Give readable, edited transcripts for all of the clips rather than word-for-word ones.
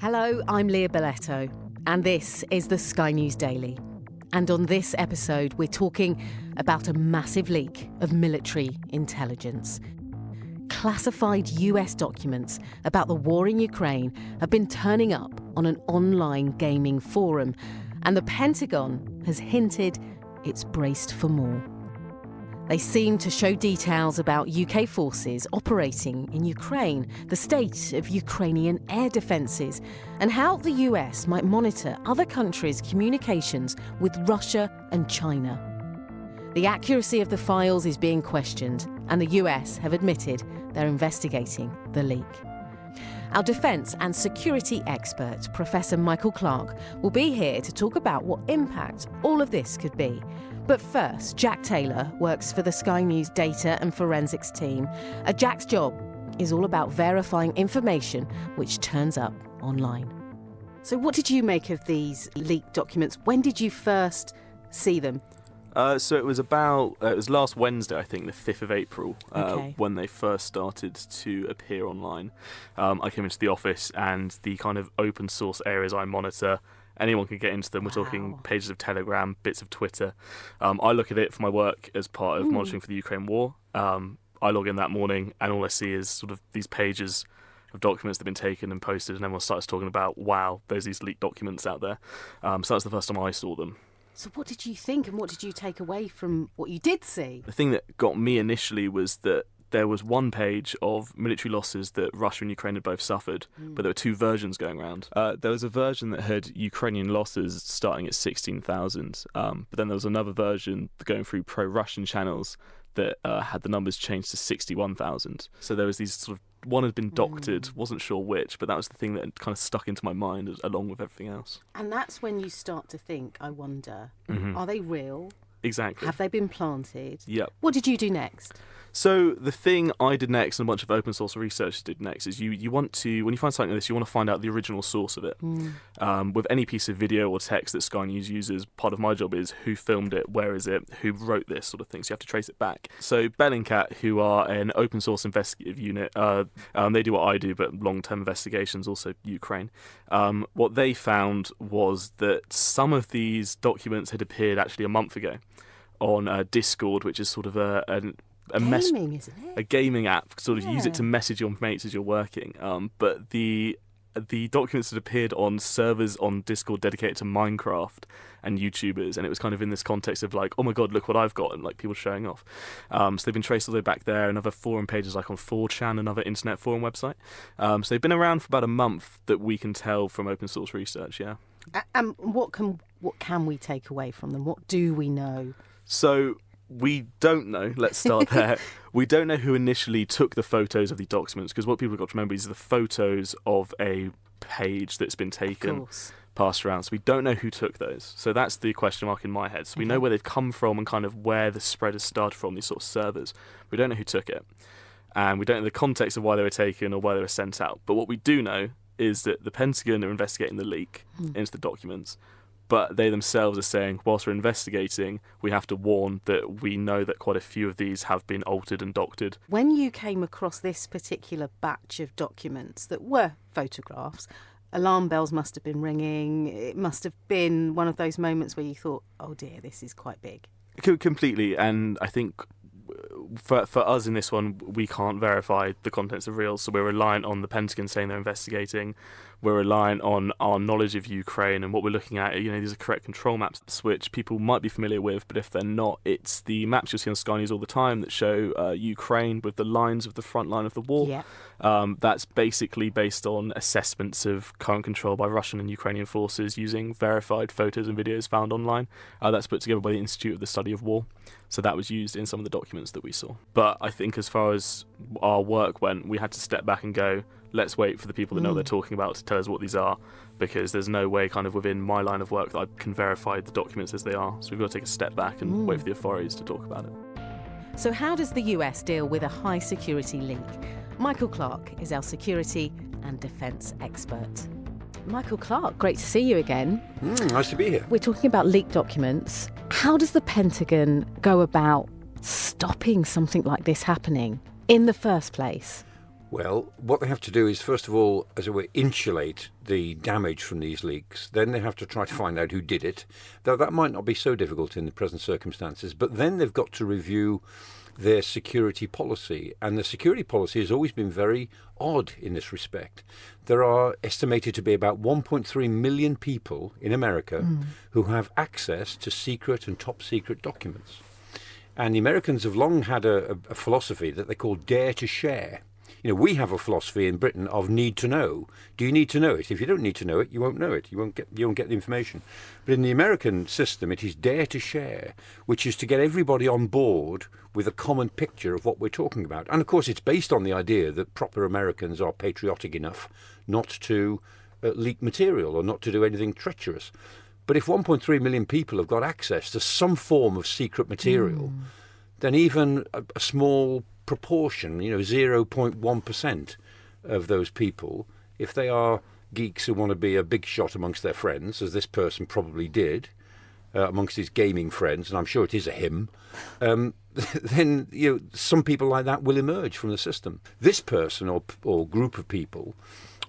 Hello, I'm Leah Boleto, and this is the Sky News Daily. And on this episode, we're talking about a massive leak of military intelligence. Classified US documents about the war in Ukraine have been turning up on an online gaming forum, and the Pentagon has hinted it's braced for more. They seem to show details about UK forces operating in Ukraine, the state of Ukrainian air defences, and how the US might monitor other countries' communications with Russia and China. The accuracy of the files is being questioned, and the US have admitted they're investigating the leak. Our defence and security expert, Professor Michael Clarke, will be here to talk about what impact all of this could be. But first, Jack Taylor works for the Sky News data and forensics team. Jack's job is all about verifying information which turns up online. So what did you make of these leaked documents? When did you first see them? So it was last Wednesday, I think, the 5th of April, when they first started to appear online. I came into the office, and the kind of open source areas I monitor, anyone can get into them. We're talking pages of Telegram, bits of Twitter. I look at it for my work as part of monitoring for the Ukraine war. I log in that morning, and all I see is sort of these pages of documents that have been taken and posted, and everyone starts talking about, wow, there's these leaked documents out there. So that's the first time I saw them. So what did you think, and what did you take away from what you did see? The thing that got me initially was that there was one page of military losses that Russia and Ukraine had both suffered, but there were two versions going around. There was a version that had Ukrainian losses starting at 16,000, but then there was another version going through pro-Russian channels that had the numbers changed to 61,000. So there was these sort of, one had been doctored, wasn't sure which, but that was the thing that kind of stuck into my mind along with everything else. And that's when you start to think, I wonder, are they real? Exactly. Have they been planted? Yep. What did you do next? So the thing I did next, and a bunch of open source researchers did next, is you want to, when you find something like this, you want to find out the original source of it. With any piece of video or text that Sky News uses, part of my job is who filmed it, where is it, who wrote this sort of thing, so you have to trace it back. So Bellingcat, who are an open source investigative unit, they do what I do, but long-term investigations, also Ukraine. What they found was that some of these documents had appeared actually a month ago on Discord, which is sort of a Gaming, isn't it? A gaming app, sort of use it to message your mates as you're working. But the documents had appeared on servers on Discord dedicated to Minecraft and YouTubers, and it was kind of in this context of like, oh my god, look what I've got, and like people showing off. So they've been traced all the way back there, and other forum pages like on 4chan, another internet forum website. So they've been around for about a month that we can tell from open source research, yeah. What can we take away from them? What do we know? So we don't know. Let's start there. We don't know who initially took the photos of the documents, because what people have got to remember is the photos of a page that's been taken, passed around. So we don't know who took those. So that's the question mark in my head. So we know where they've come from and kind of where the spread has started from, these sort of servers. We don't know who took it. And we don't know the context of why they were taken or why they were sent out. But what we do know is that the Pentagon are investigating the leak into the documents. But they themselves are saying, whilst we're investigating, we have to warn that we know that quite a few of these have been altered and doctored. When you came across this particular batch of documents that were photographs, alarm bells must have been ringing. It must have been one of those moments where you thought, oh dear, this is quite big. Completely. And I think for us in this one, we can't verify the contents of real, so we're reliant on the Pentagon saying they're investigating. We're reliant on our knowledge of Ukraine, and what we're looking at, these are correct control maps, which people might be familiar with, but if they're not, it's the maps you'll see on Sky News all the time that show Ukraine with the lines of the front line of the war. Yeah. That's basically based on assessments of current control by Russian and Ukrainian forces using verified photos and videos found online. That's put together by the Institute of the Study of War. So that was used in some of the documents that we saw. But I think as far as our work went, we had to step back and go, let's wait for the people that know what they're talking about to tell us what these are, because there's no way kind of within my line of work that I can verify the documents as they are. So we've got to take a step back and wait for the authorities to talk about it. So how does the US deal with a high security leak? Michael Clarke is our security and defence expert. Michael Clarke, great to see you again. Nice to be here. We're talking about leaked documents. How does the Pentagon go about stopping something like this happening in the first place? Well, what they have to do is, first of all, as it were, insulate the damage from these leaks. Then they have to try to find out who did it, though that might not be so difficult in the present circumstances. But then they've got to review their security policy. And the security policy has always been very odd in this respect. There are estimated to be about 1.3 million people in America who have access to secret and top secret documents. And the Americans have long had a philosophy that they call dare to share. You know, we have a philosophy in Britain of need to know. Do you need to know it? If you don't need to know it, you won't know it. You won't get the information. But in the American system, it is dare to share, which is to get everybody on board with a common picture of what we're talking about. And of course, it's based on the idea that proper Americans are patriotic enough not to leak material or not to do anything treacherous. But if 1.3 million people have got access to some form of secret material, then even a small proportion, 0.1% of those people, if they are geeks who want to be a big shot amongst their friends, as this person probably did, amongst his gaming friends, and I'm sure it is a him, then some people like that will emerge from the system. This person or group of people,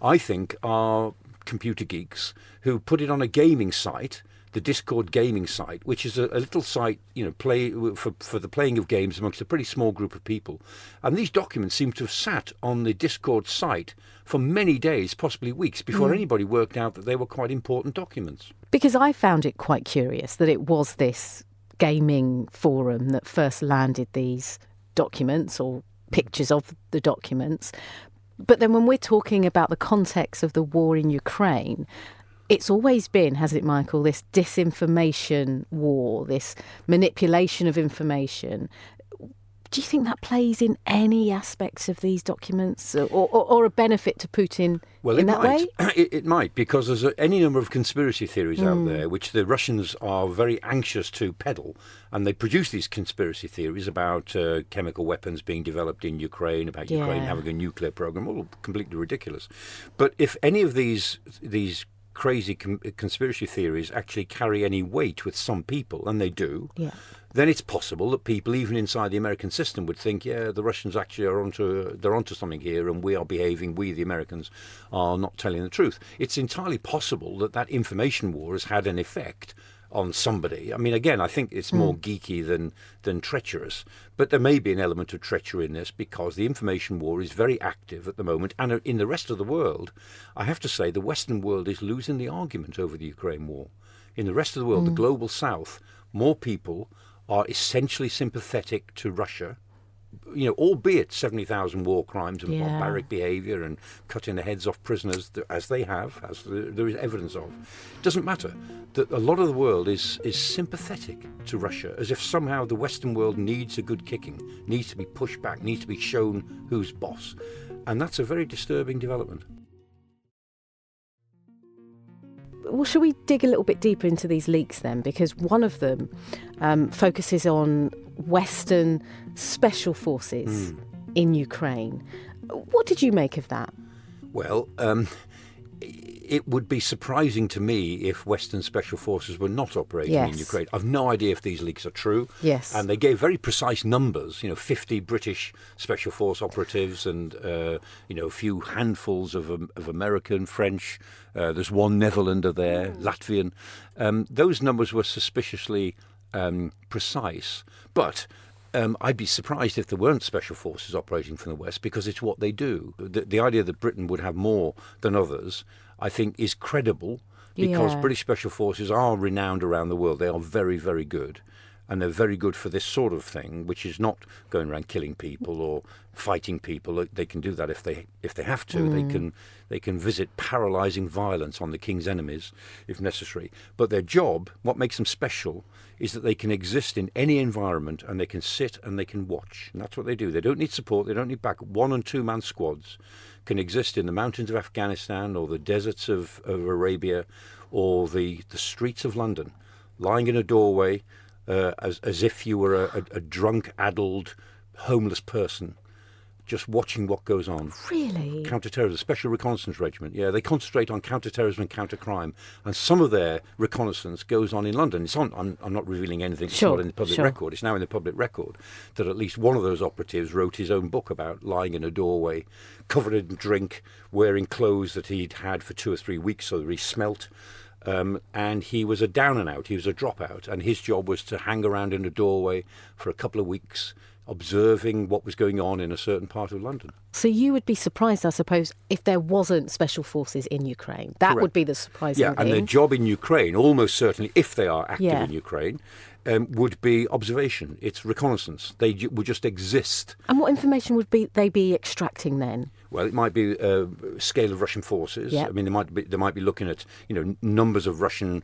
I think, are computer geeks who put it on a gaming site, the Discord gaming site, which is a little site, for the playing of games amongst a pretty small group of people. And these documents seem to have sat on the Discord site for many days, possibly weeks, before anybody worked out that they were quite important documents. Because I found it quite curious that it was this gaming forum that first landed these documents or pictures of the documents. But then when we're talking about the context of the war in Ukraine, it's always been, hasn't it, Michael, this disinformation war, this manipulation of information. Do you think that plays in any aspects of these documents or a benefit to Putin in that way? It might, because there's any number of conspiracy theories out there which the Russians are very anxious to peddle. And they produce these conspiracy theories about chemical weapons being developed in Ukraine, about Ukraine having a nuclear program, all completely ridiculous. But if any of these crazy conspiracy theories actually carry any weight with some people, and they do, then it's possible that people, even inside the American system, would think, the Russians actually they're onto something here, and we, the Americans, are not telling the truth. It's entirely possible that information war has had an effect on somebody. I mean, again, I think it's more geeky than treacherous, but there may be an element of treachery in this because the information war is very active at the moment. And in the rest of the world, I have to say the Western world is losing the argument over the Ukraine war. In the rest of the world, the global south, more people are essentially sympathetic to Russia, albeit 70,000 war crimes and barbaric behaviour and cutting the heads off prisoners, as they have, as there is evidence of. It doesn't matter. That a lot of the world is sympathetic to Russia, as if somehow the Western world needs a good kicking, needs to be pushed back, needs to be shown who's boss. And that's a very disturbing development. Well, shall we dig a little bit deeper into these leaks then? Because one of them focuses on Western special forces in Ukraine. What did you make of that? Well, it would be surprising to me if Western special forces were not operating in Ukraine. I've no idea if these leaks are true. Yes. And they gave very precise numbers, 50 British special force operatives and, a few handfuls of American, French. There's one Netherlander there, Latvian. Those numbers were suspiciously precise. But I'd be surprised if there weren't special forces operating from the West, because it's what they do. The idea that Britain would have more than others, I think, is credible, because British special forces are renowned around the world. They are very, very good. And they're very good for this sort of thing, which is not going around killing people or fighting people. They can do that if they have to. They can visit paralysing violence on the king's enemies if necessary. But their job, what makes them special, is that they can exist in any environment and they can sit and they can watch. And that's what they do. They don't need support. They don't need back. 1- and 2-man squads can exist in the mountains of Afghanistan or the deserts of Arabia or the streets of London, lying in a doorway, as if you were a drunk, addled, homeless person. just watching what goes on. Really? Counter-terrorism, Special Reconnaissance Regiment. Yeah, they concentrate on counter-terrorism and counter-crime. And some of their reconnaissance goes on in London. It's on. I'm not revealing anything. It's not in the public record. It's now in the public record that at least one of those operatives wrote his own book about lying in a doorway, covered in drink, wearing clothes that he'd had for 2 or 3 weeks so that he smelt. And he was a down and out. He was a dropout. And his job was to hang around in a doorway for a couple of weeks, observing what was going on in a certain part of London. So you would be surprised, I suppose, if there wasn't special forces in Ukraine. That would be the surprising thing. Yeah, and their job in Ukraine, almost certainly, if they are active in Ukraine, would be observation. It's reconnaissance. They would just exist. And what information would they be extracting then? Well, it might be scale of Russian forces. Yep. I mean, they might be looking at numbers of Russian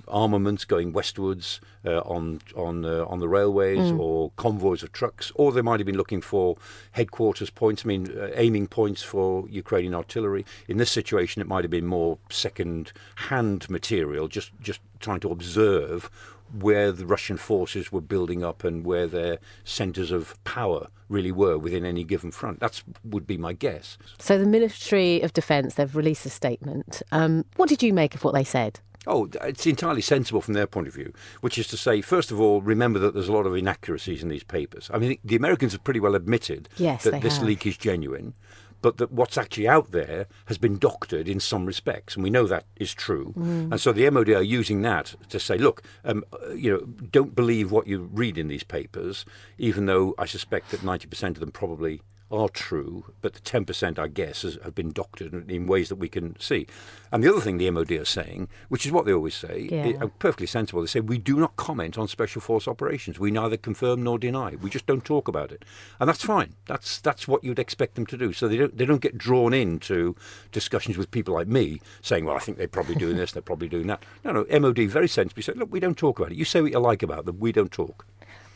armaments going westwards on the railways or convoys of trucks, or they might have been looking for headquarters points. I mean, aiming points for Ukrainian artillery. In this situation, it might have been more second-hand material, just trying to observe where the Russian forces were building up and where their centres of power really were within any given front. That would be my guess. So the Ministry of Defence, they've released a statement. What did you make of what they said? Oh, it's entirely sensible from their point of view, which is to say, first of all, remember that there's a lot of inaccuracies in these papers. I mean, the Americans have pretty well admitted that this leak is genuine, but that what's actually out there has been doctored in some respects, and we know that is true. And so the MOD are using that to say, look, don't believe what you read in these papers, even though I suspect that 90% of them probably are true, but the 10%, I guess, have been doctored in ways that we can see. And the other thing the MOD are saying, which is what they always say, perfectly sensible, they say, we do not comment on special force operations. We neither confirm nor deny. We just don't talk about it. And that's fine. That's what you'd expect them to do. So they don't get drawn into discussions with people like me saying, well, I think they're probably doing this, they're probably doing that. No, MOD very sensibly said, look, we don't talk about it. You say what you like about them, we don't talk.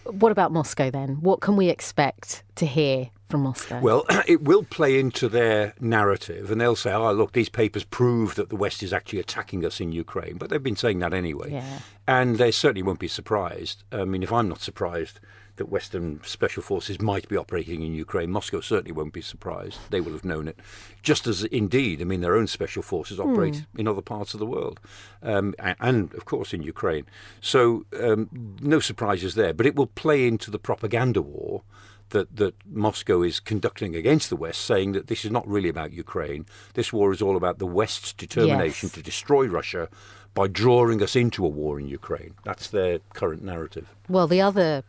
What about Moscow then? What can we expect to hear from Moscow? Well, it will play into their narrative, and they'll say, oh, look, these papers prove that the West is actually attacking us in Ukraine. But they've been saying that anyway. Yeah. And they certainly won't be surprised. I mean, if I'm not surprised that Western special forces might be operating in Ukraine, Moscow certainly won't be surprised. They will have known it. Just as, indeed, I mean, their own special forces operate in other parts of the world. And, of course, in Ukraine. So no surprises there. But it will play into the propaganda war that Moscow is conducting against the West, saying that this is not really about Ukraine. This war is all about the West's determination to destroy Russia by drawing us into a war in Ukraine. That's their current narrative. Well, the other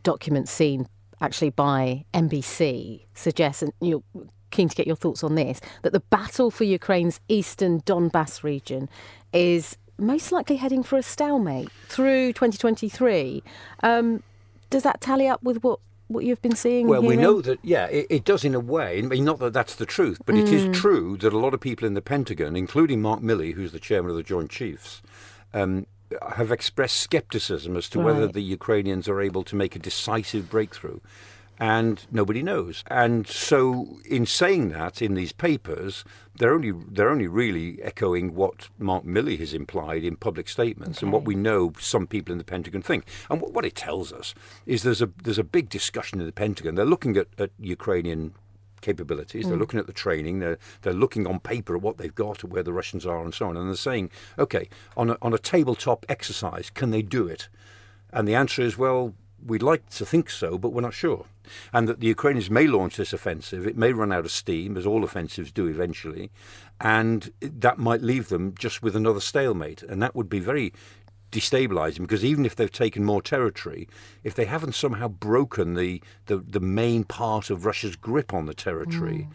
document seen actually by NBC suggests, and you're keen to get your thoughts on this, that the battle for Ukraine's eastern Donbass region is most likely heading for a stalemate through 2023. Does that tally up with what you've been seeing? Well, we know that, it does in a way. I mean, not that that's the truth, but it is true that a lot of people in the Pentagon, including Mark Milley, who's the chairman of the Joint Chiefs, have expressed scepticism as to whether the Ukrainians are able to make a decisive breakthrough. And nobody knows. And so in saying that in these papers, they're only really echoing what Mark Milley has implied in public statements and what we know some people in the Pentagon think. And what it tells us is there's a big discussion in the Pentagon. They're looking at Ukrainian capabilities. They're looking at the training. They're looking on paper at what they've got, at where the Russians are, and so on. And they're saying, okay, on a tabletop exercise, can they do it? And the answer is, well, we'd like to think so, but we're not sure. And that the Ukrainians may launch this offensive. It may run out of steam, as all offensives do eventually, and that might leave them just with another stalemate. And that would be very destabilising, because even if they've taken more territory, if they haven't somehow broken the main part of Russia's grip on the territory,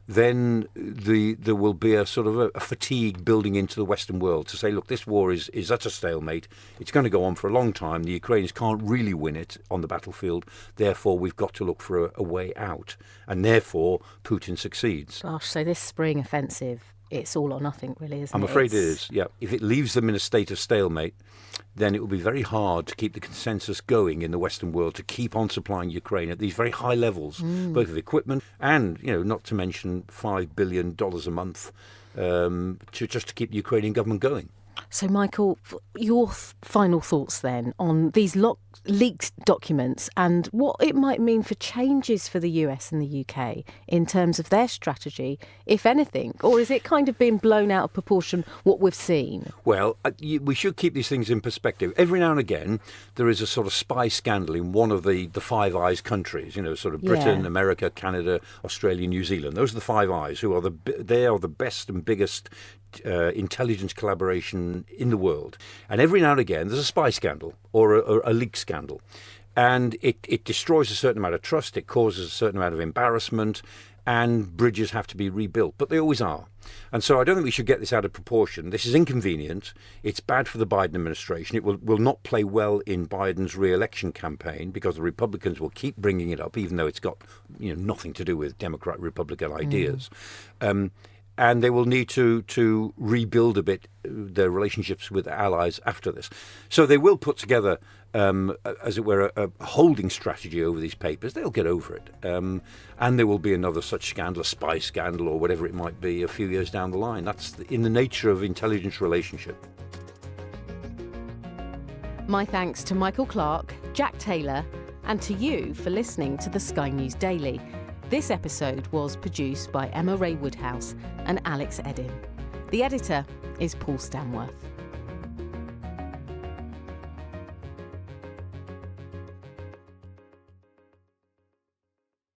then there will be a sort of a fatigue building into the Western world to say, look, this war is at a stalemate. It's going to go on for a long time. The Ukrainians can't really win it on the battlefield. Therefore, we've got to look for a way out. And therefore, Putin succeeds. Gosh, so this spring offensive, it's all or nothing, really, isn't it? I'm afraid it is, yeah. If it leaves them in a state of stalemate, then it will be very hard to keep the consensus going in the Western world to keep on supplying Ukraine at these very high levels, both of equipment and, not to mention $5 billion a month to keep the Ukrainian government going. So, Michael, your final thoughts then on these leaked documents and what it might mean for changes for the US and the UK in terms of their strategy, if anything, or is it kind of been blown out of proportion what we've seen? Well, we should keep these things in perspective. Every now and again, there is a sort of spy scandal in one of the Five Eyes countries, sort of Britain, America, Canada, Australia, New Zealand. Those are the Five Eyes, they are the best and biggest intelligence collaboration in the world. And every now and again there's a spy scandal or a leak scandal, and it destroys a certain amount of trust, it causes a certain amount of embarrassment, and bridges have to be rebuilt, but they always are. And so I don't think we should get this out of proportion. This is inconvenient, it's bad for the Biden administration, it will not play well in Biden's re-election campaign because the Republicans will keep bringing it up even though it's got nothing to do with Democrat-Republican ideas. And they will need to rebuild a bit their relationships with allies after this. So they will put together, as it were, a holding strategy over these papers. They'll get over it. And there will be another such scandal, a spy scandal or whatever it might be, a few years down the line. That's in the nature of intelligence relationship. My thanks to Michael Clarke, Jack Taylor, and to you for listening to the Sky News Daily. This episode was produced by Emma Ray Woodhouse and Alex Edin. The editor is Paul Stanworth.